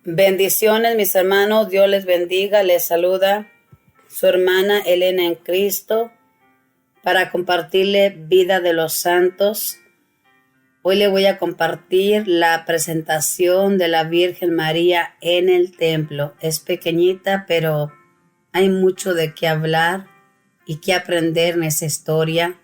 Bendiciones, mis hermanos, Dios les bendiga, les saluda su hermana Elena en Cristo para compartirle vida de los santos. Hoy le voy a compartir la presentación de la Virgen María en el templo. Es pequeñita, pero hay mucho de qué hablar y qué aprender en esa historia,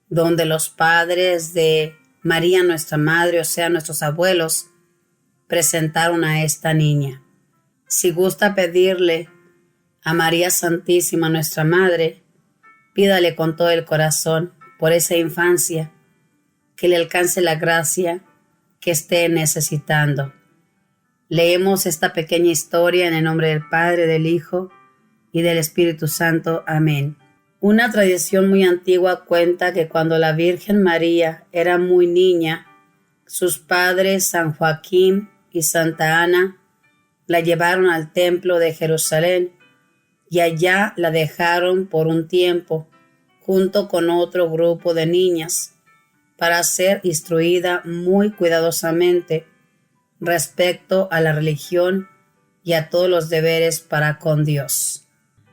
donde los padres de María, nuestra madre, o sea, nuestros abuelos, presentaron a esta niña. Si gusta pedirle a María Santísima, nuestra Madre, pídale con todo el corazón por esa infancia, que le alcance la gracia que esté necesitando. Leemos esta pequeña historia en el nombre del Padre, del Hijo y del Espíritu Santo. Amén. Una tradición muy antigua cuenta que cuando la Virgen María era muy niña, sus padres San Joaquín y Santa Ana la llevaron al templo de Jerusalén y allá la dejaron por un tiempo junto con otro grupo de niñas para ser instruida muy cuidadosamente respecto a la religión y a todos los deberes para con Dios.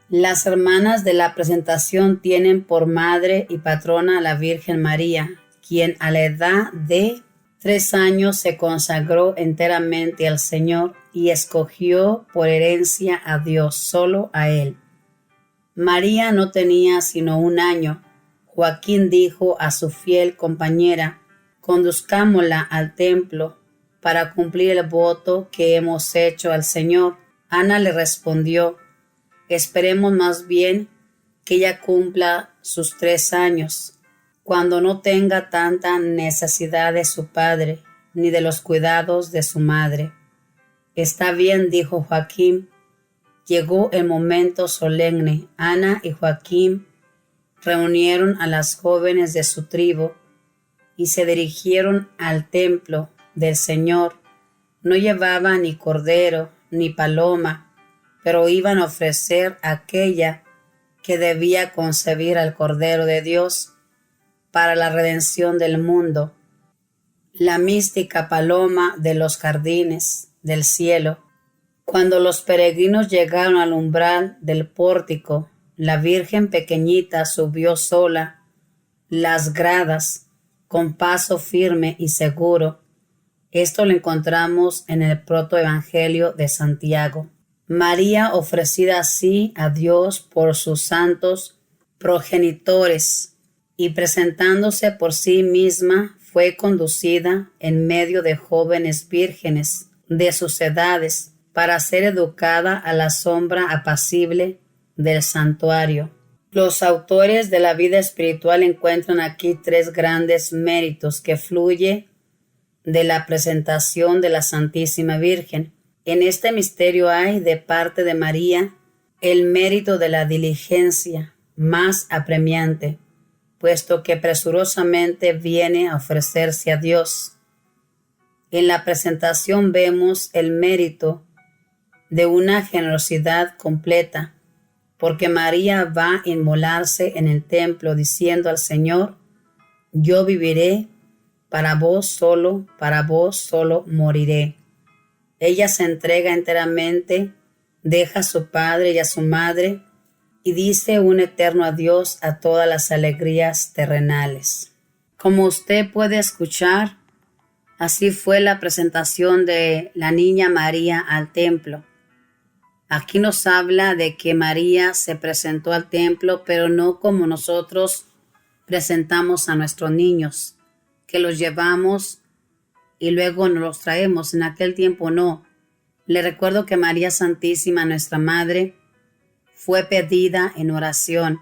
Las hermanas de la presentación tienen por madre y patrona a la Virgen María, quien a la edad de 3 años se consagró enteramente al Señor y escogió por herencia a Dios, solo a Él. María no tenía sino 1 año. Joaquín dijo a su fiel compañera: conduzcámosla al templo para cumplir el voto que hemos hecho al Señor. Ana le respondió: esperemos más bien que ella cumpla sus 3 años, cuando no tenga tanta necesidad de su padre ni de los cuidados de su madre. Está bien, dijo Joaquín. Llegó el momento solemne. Ana y Joaquín reunieron a las jóvenes de su tribu y se dirigieron al templo del Señor. No llevaban ni cordero ni paloma, pero iban a ofrecer aquella que debía concebir al Cordero de Dios para la redención del mundo, la mística paloma de los jardines del cielo. Cuando los peregrinos llegaron al umbral del pórtico, la Virgen pequeñita subió sola las gradas con paso firme y seguro. Esto lo encontramos en el protoevangelio de Santiago. María, ofrecida así a Dios por sus santos progenitores y presentándose por sí misma, fue conducida en medio de jóvenes vírgenes de sus edades para ser educada a la sombra apacible del santuario. Los autores de la vida espiritual encuentran aquí 3 grandes méritos que fluyen de la presentación de la Santísima Virgen. En este misterio hay, de parte de María, el mérito de la diligencia más apremiante, puesto que presurosamente viene a ofrecerse a Dios. En la presentación vemos el mérito de una generosidad completa, porque María va a inmolarse en el templo diciendo al Señor: yo viviré, para vos solo moriré. Ella se entrega enteramente, deja a su padre y a su madre y dice un eterno adiós a todas las alegrías terrenales. Como usted puede escuchar, así fue la presentación de la niña María al templo. Aquí nos habla de que María se presentó al templo, pero no como nosotros presentamos a nuestros niños, que los llevamos y luego nos los traemos. En aquel tiempo no. Le recuerdo que María Santísima, nuestra Madre, fue pedida en oración,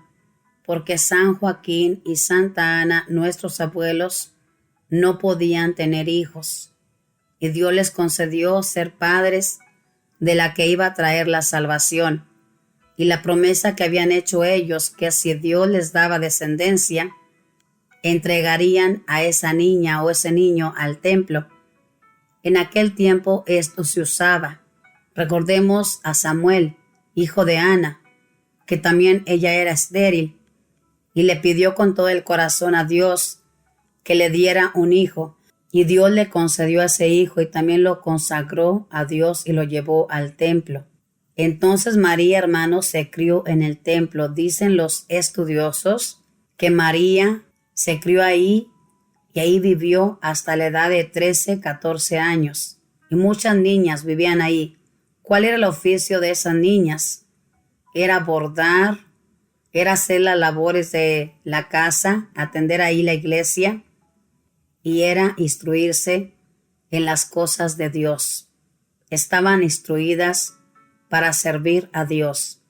porque San Joaquín y Santa Ana, nuestros abuelos, no podían tener hijos, y Dios les concedió ser padres de la que iba a traer la salvación, y la promesa que habían hecho ellos, que si Dios les daba descendencia, entregarían a esa niña o ese niño al templo. En aquel tiempo esto se usaba. Recordemos a Samuel, hijo de Ana, que también ella era estéril, y le pidió con todo el corazón a Dios que le diera un hijo. Y Dios le concedió a ese hijo y también lo consagró a Dios y lo llevó al templo. Entonces María, hermanos, se crió en el templo. Dicen los estudiosos que María se crió ahí y ahí vivió hasta la edad de 13, 14 años. Y muchas niñas vivían ahí. ¿Cuál era el oficio de esas niñas? Era bordar, era hacer las labores de la casa, atender ahí la iglesia y era instruirse en las cosas de Dios. Estaban instruidas para servir a Dios.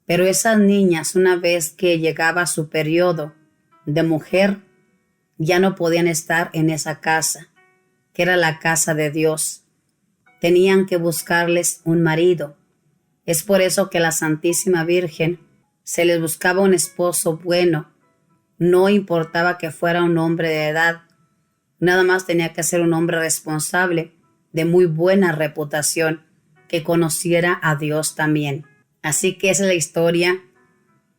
Pero esas niñas, una vez que llegaba su periodo de mujer, ya no podían estar en esa casa, que era la casa de Dios. Tenían que buscarles un marido. Es por eso que la Santísima Virgen se les buscaba un esposo bueno. No importaba que fuera un hombre de edad, nada más tenía que ser un hombre responsable, de muy buena reputación, que conociera a Dios también. Así que esa es la historia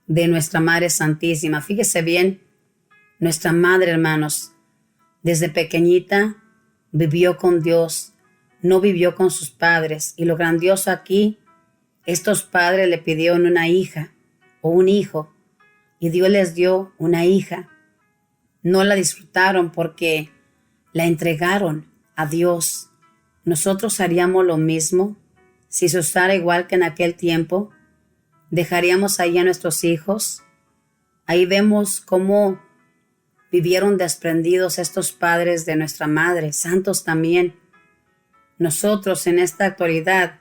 de nuestra Madre Santísima. Fíjese bien, nuestra Madre, hermanos, desde pequeñita vivió con Dios, no vivió con sus padres. Y lo grandioso aquí, estos padres le pidieron una hija o un hijo y Dios les dio una hija. No la disfrutaron porque la entregaron a Dios. ¿Nosotros haríamos lo mismo si se usara igual que en aquel tiempo? ¿Dejaríamos ahí a nuestros hijos? Ahí vemos cómo vivieron desprendidos estos padres de nuestra madre, santos también. Nosotros en esta actualidad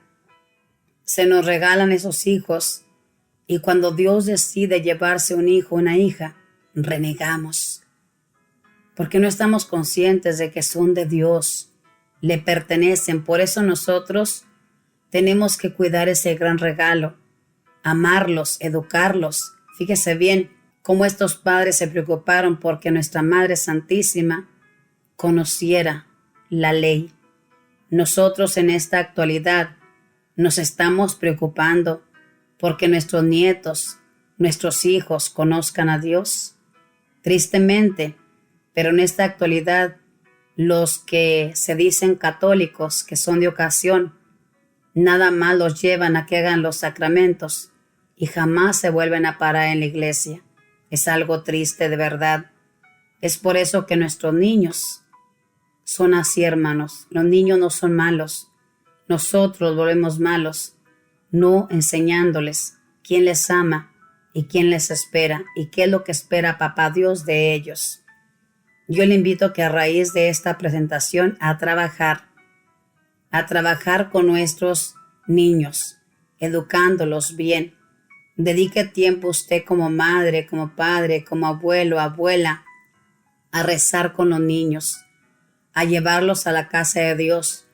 se nos regalan esos hijos y cuando Dios decide llevarse un hijo o una hija, renegamos. Porque no estamos conscientes de que son de Dios, le pertenecen. Por eso nosotros tenemos que cuidar ese gran regalo, amarlos, educarlos. Fíjese bien cómo estos padres se preocuparon porque nuestra Madre Santísima conociera la ley. Nosotros en esta actualidad nos estamos preocupando porque nuestros nietos, nuestros hijos conozcan a Dios. Tristemente, pero en esta actualidad, los que se dicen católicos, que son de ocasión, nada más los llevan a que hagan los sacramentos y jamás se vuelven a parar en la iglesia. Es algo triste de verdad. Es por eso que nuestros niños son así, hermanos. Los niños no son malos. Nosotros volvemos malos, no enseñándoles quién les ama y quién les espera y qué es lo que espera Papá Dios de ellos. Yo le invito a que a raíz de esta presentación a trabajar con nuestros niños, educándolos bien. Dedique tiempo usted como madre, como padre, como abuelo, abuela, a rezar con los niños, a llevarlos a la casa de Dios.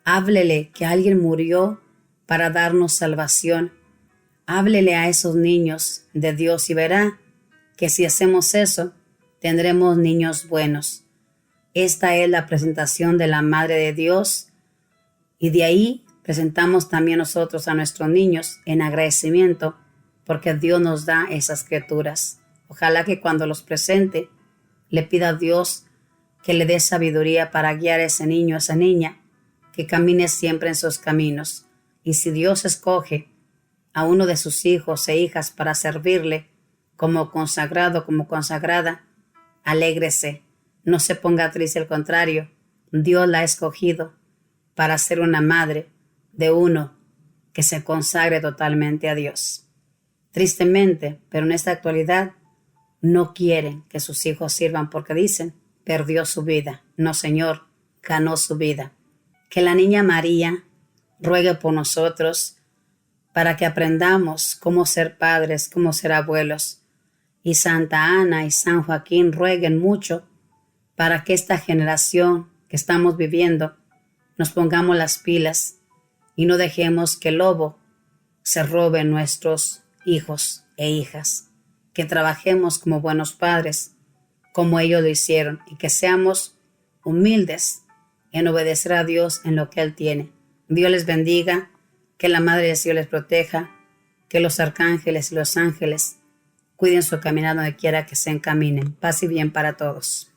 Háblele que alguien murió para darnos salvación. Háblele a esos niños de Dios y verá que si hacemos eso, tendremos niños buenos. Esta es la presentación de la Madre de Dios y de ahí presentamos también nosotros a nuestros niños en agradecimiento porque Dios nos da esas criaturas. Ojalá que cuando los presente le pida a Dios que le dé sabiduría para guiar a ese niño, a esa niña, que camine siempre en sus caminos. Y si Dios escoge a uno de sus hijos e hijas para servirle como consagrado, como consagrada, alégrese, no se ponga triste, al contrario, Dios la ha escogido para ser una madre de uno que se consagre totalmente a Dios. Tristemente, pero en esta actualidad, no quieren que sus hijos sirvan porque dicen, perdió su vida. No, Señor, ganó su vida. Que la niña María ruegue por nosotros para que aprendamos cómo ser padres, cómo ser abuelos. Y Santa Ana y San Joaquín rueguen mucho para que esta generación que estamos viviendo nos pongamos las pilas y no dejemos que el lobo se robe nuestros hijos e hijas. Que trabajemos como buenos padres, como ellos lo hicieron, y que seamos humildes en obedecer a Dios en lo que Él tiene. Dios les bendiga, que la Madre de Dios les proteja, que los arcángeles y los ángeles cuiden su caminar donde quiera que se encaminen. Paz y bien para todos.